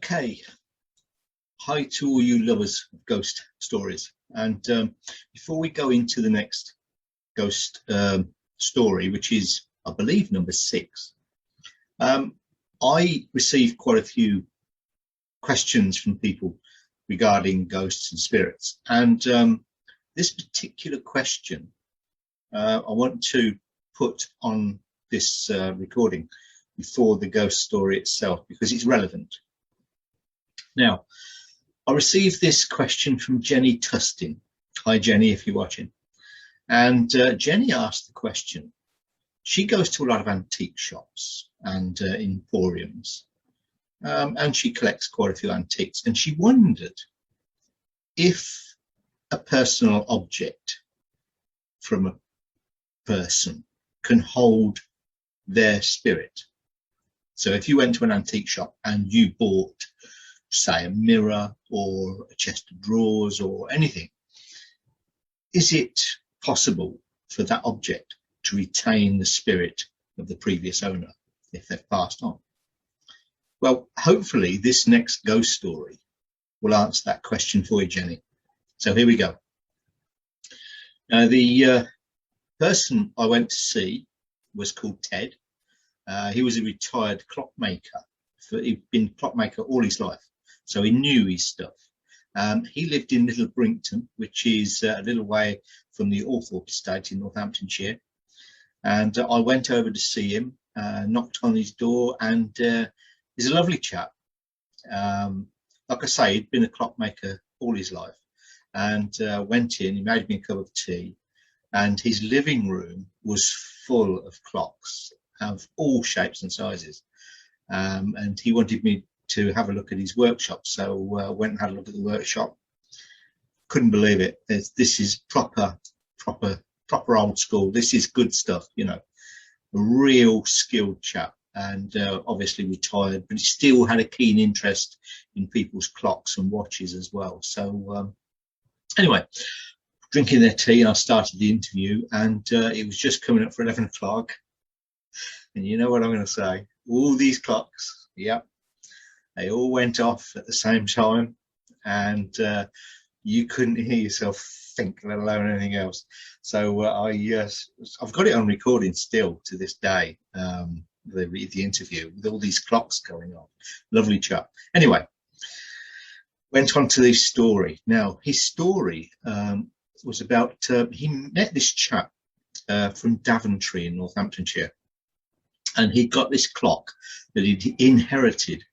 Okay, hi to all you lovers of ghost stories. And before we go into the next ghost story, which is, I believe, number 6, I received quite a few questions from people regarding ghosts and spirits. And this particular question, I want to put on this recording before the ghost story itself, because it's relevant. Now, I received this question from Jenny Tustin. Hi, Jenny, if you're watching. And Jenny asked the question. She goes to a lot of antique shops and emporiums, and she collects quite a few antiques. And she wondered if a personal object from a person can hold their spirit. So if you went to an antique shop and you bought, say, a mirror or a chest of drawers or anything, is it possible for that object to retain the spirit of the previous owner if they've passed on? Well, hopefully this next ghost story will answer that question for you, Jenny. So here we go. Now, the person I went to see was called Ted. He was a retired clockmaker. He'd been a clockmaker all his life, so he knew his stuff. He lived in Little Brinkton, which is a little way from the Althorpe estate in Northamptonshire. And I went over to see him, knocked on his door, and he's a lovely chap. Like I say, he'd been a clockmaker all his life, and went in, he made me a cup of tea, and his living room was full of clocks of all shapes and sizes. And he wanted me to have a look at his workshop, so went and had a look at the workshop. Couldn't believe it. This is proper old school. This is good stuff, you know. A real skilled chap, and obviously retired, but he still had a keen interest in people's clocks and watches as well. So anyway, drinking their tea, and I started the interview, and it was just coming up for 11 o'clock. And you know what I'm going to say? All these clocks, yep, they all went off at the same time, and you couldn't hear yourself think, let alone anything else. So I've got it on recording still to this day, the interview with all these clocks going on. Lovely chap. Anyway, went on to his story. Now, his story was about, he met this chap from Daventry in Northamptonshire, and he'd got this clock that he'd inherited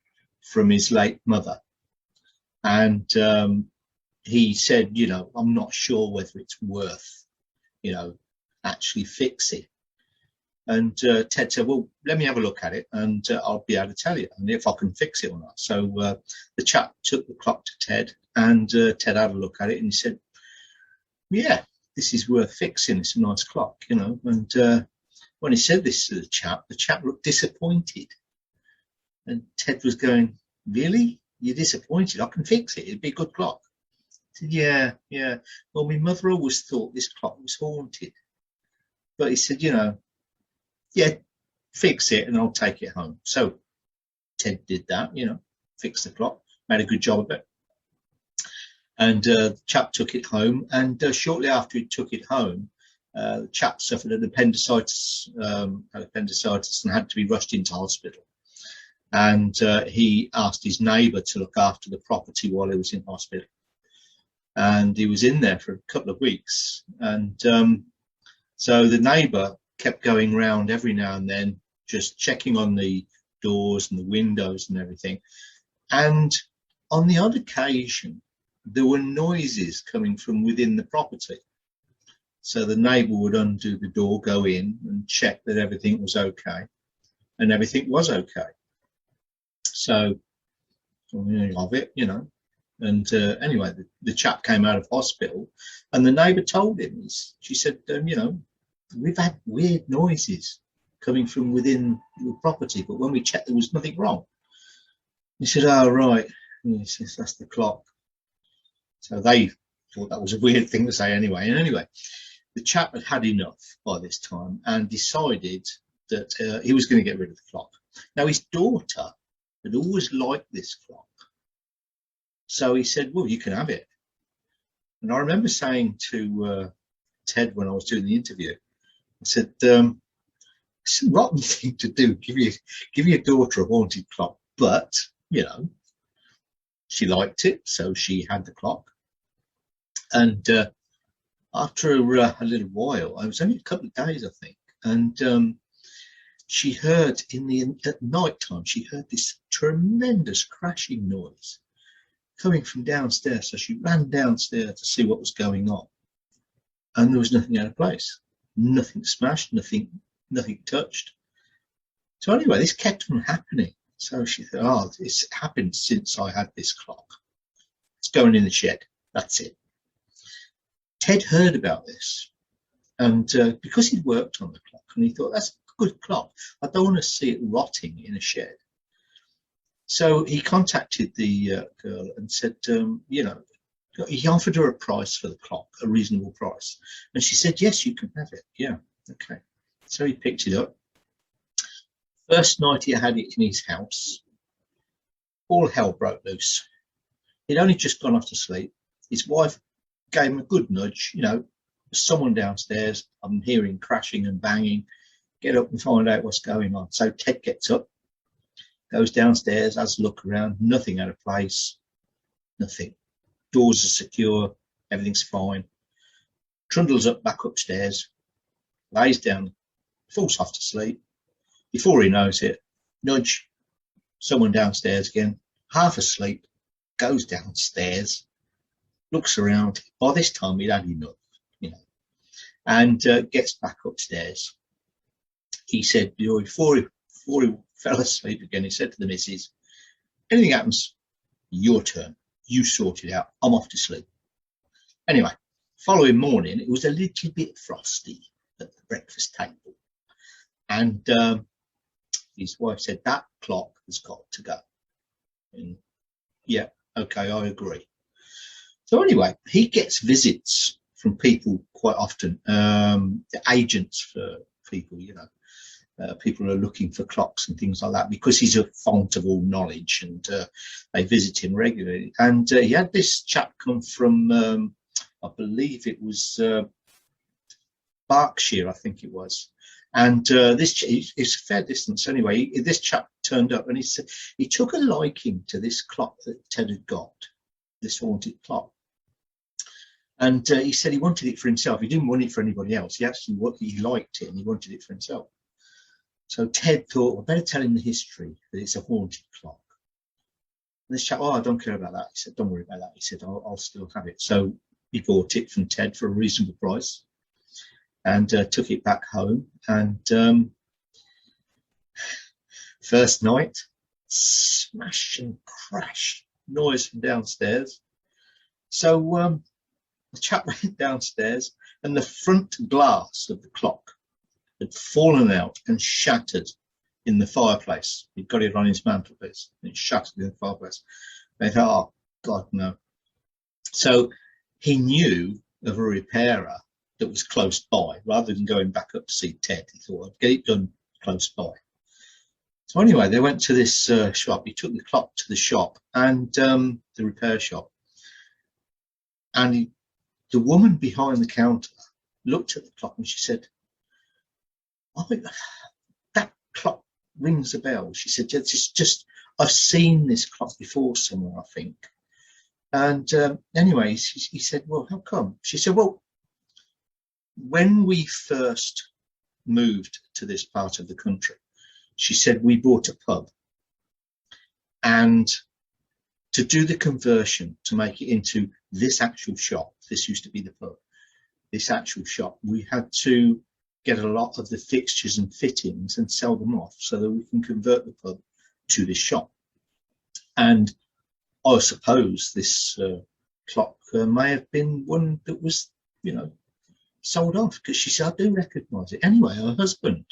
from his late mother. And he said, you know, I'm not sure whether it's worth, you know, actually fix it. And Ted said, well, let me have a look at it, and I'll be able to tell you and if I can fix it or not. So the chap took the clock to Ted, and Ted had a look at it, and he said, yeah, this is worth fixing. It's a nice clock, you know. And when he said this to the chap looked disappointed. And Ted was going, really? You're disappointed? I can fix it. It'd be a good clock. He said, yeah. Well, my mother always thought this clock was haunted. But he said, you know, yeah, fix it and I'll take it home. So Ted did that, you know, fixed the clock, made a good job of it. And the chap took it home. And shortly after he took it home, the chap suffered an appendicitis and had to be rushed into hospital. And he asked his neighbour to look after the property while he was in hospital. And he was in there for a couple of weeks. And so the neighbour kept going round every now and then, just checking on the doors and the windows and everything. And on the odd occasion, there were noises coming from within the property. So the neighbour would undo the door, go in and check that everything was okay. And everything was okay. So, of it, you know. And anyway, the chap came out of hospital, and the neighbour told him, she said, you know, we've had weird noises coming from within the property, but when we checked, there was nothing wrong. He said, oh, right. And he says, that's the clock. So they thought that was a weird thing to say anyway. And anyway, the chap had had enough by this time and decided that he was going to get rid of the clock. Now, his daughter had always liked this clock, So he said, well, you can have it. And I remember saying to Ted when I was doing the interview, I said, it's a rotten thing to do, give your daughter a haunted clock. But, you know, she liked it, so she had the clock. And after a little while, it was only a couple of days, I think, and she heard at night time, she heard this tremendous crashing noise coming from downstairs. So she ran downstairs to see what was going on, and there was nothing out of place, nothing smashed, nothing touched. So anyway, this kept on happening. So she thought, oh, it's happened since I had this clock. It's going in the shed. That's it. Ted heard about this, and because he'd worked on the clock, and he thought, that's a good clock. I don't want to see it rotting in a shed. So he contacted the girl and said, you know, he offered her a price for the clock, a reasonable price. And she said, yes, you can have it. Yeah, okay. So he picked it up. First night he had it in his house, all hell broke loose. He'd only just gone off to sleep. His wife gave him a good nudge, you know, there's someone downstairs, I'm hearing crashing and banging, get up and find out what's going on. So Ted gets up, goes downstairs, has a look around, nothing out of place, nothing. Doors are secure, everything's fine. Trundles up back upstairs, lays down, falls off to sleep. Before he knows it, nudge, someone downstairs again, half asleep, goes downstairs, looks around. By this time he'd had enough, you know, and gets back upstairs. He said, before he fell asleep again, he said to the missus, anything happens, your turn. You sort it out. I'm off to sleep. Anyway, following morning, it was a little bit frosty at the breakfast table. And his wife said, that clock has got to go. And yeah, okay, I agree. So anyway, he gets visits from people quite often, the agents for people, you know, people who are looking for clocks and things like that, because he's a font of all knowledge, and they visit him regularly. And he had this chap come from, I believe it was Berkshire, I think it was. And this is a fair distance anyway. This chap turned up and he said he took a liking to this clock that Ted had got, this haunted clock. And he said he wanted it for himself. He didn't want it for anybody else. He liked it and he wanted it for himself. So Ted thought, I better tell him the history, that it's a haunted clock. And this chap, oh, I don't care about that. He said, don't worry about that. He said, I'll still have it. So he bought it from Ted for a reasonable price and took it back home. And first night, smash and crash noise from downstairs. So the chap went downstairs and the front glass of the clock had fallen out and shattered in the fireplace. He'd got it on his mantelpiece and it shattered in the fireplace. They thought, oh, God, no. So he knew of a repairer that was close by. Rather than going back up to see Ted, he thought, I'd get it done close by. So anyway, they went to this shop. He took the clock to the shop, and the repair shop. And the woman behind the counter looked at the clock and she said, oh, that clock rings a bell. She said, it's just, I've seen this clock before somewhere, I think. And anyway, he said, well, how come? She said, well, when we first moved to this part of the country, she said, we bought a pub. And to do the conversion, to make it into this actual shop, this used to be the pub, this actual shop, we had to get a lot of the fixtures and fittings and sell them off so that we can convert the pub to this shop. And I suppose this clock may have been one that was, you know, sold off, because she said, I do recognise it. Anyway, her husband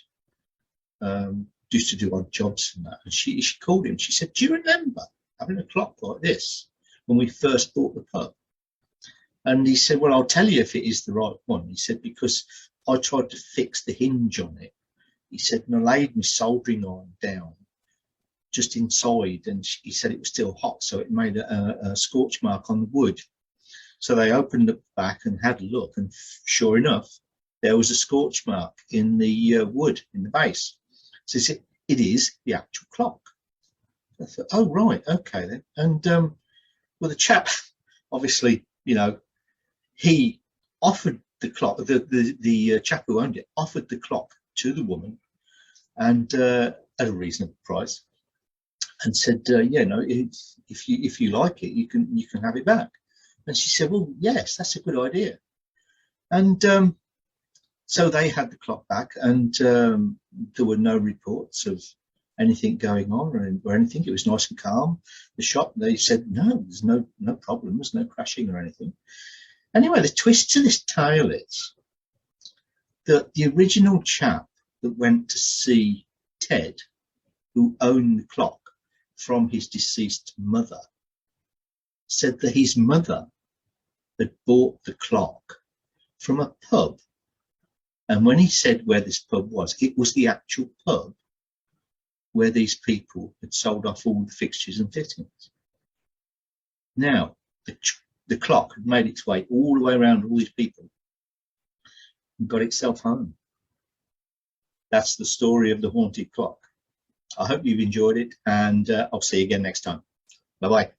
used to do odd jobs and that, and she called him. She said, do you remember having a clock like this when we first bought the pub? And he said, well, I'll tell you if it is the right one. He said, because I tried to fix the hinge on it. He said, and I laid my soldering iron down just inside, and he said it was still hot, so it made a scorch mark on the wood. So they opened the back and had a look, and sure enough, there was a scorch mark in the wood, in the base. So it is the actual clock. I thought, oh, right, okay then. And well, the chap, obviously, you know, he offered the clock, the chap who owned it offered the clock to the woman, and at a reasonable price, and said, yeah, no, if you like it, you can have it back. And she said, well, yes, that's a good idea. And so they had the clock back, and there were no reports of anything going on or anything. It was nice and calm. The shop, they said, no, there's no problems, no crashing or anything. Anyway, the twist to this tale is that the original chap that went to see Ted, who owned the clock from his deceased mother, said that his mother had bought the clock from a pub. And when he said where this pub was, it was the actual pub where these people had sold off all the fixtures and fittings. Now, the clock had made its way all the way around all these people and got itself home. That's the story of the haunted clock. I hope you've enjoyed it, and I'll see you again next time. Bye-bye.